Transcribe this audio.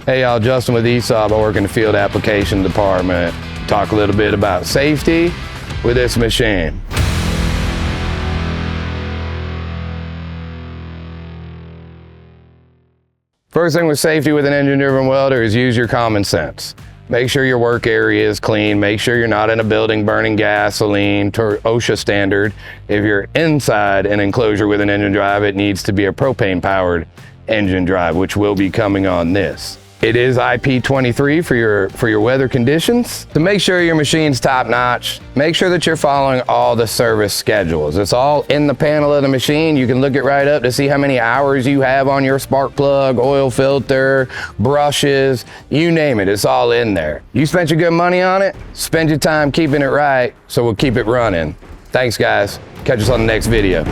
Hey y'all, Justin with ESAB. I work in the field application department. Talk a little bit about safety with this machine. First thing with safety with an engine-driven welder is use your common sense. Make sure your work area is clean. Make sure you're not in a building burning gasoline to OSHA standard. If you're inside an enclosure with an engine drive, it needs to be a propane-powered engine drive, which will be coming on this. It is IP23 for your weather conditions. To make sure your machine's top-notch, make sure that you're following all the service schedules. It's all in the panel of the machine. You can look it right up to see how many hours you have on your spark plug, oil filter, brushes, you name it, it's all in there. You spent your good money on it, spend your time keeping it right, so we'll keep it running. Thanks guys, catch us on the next video.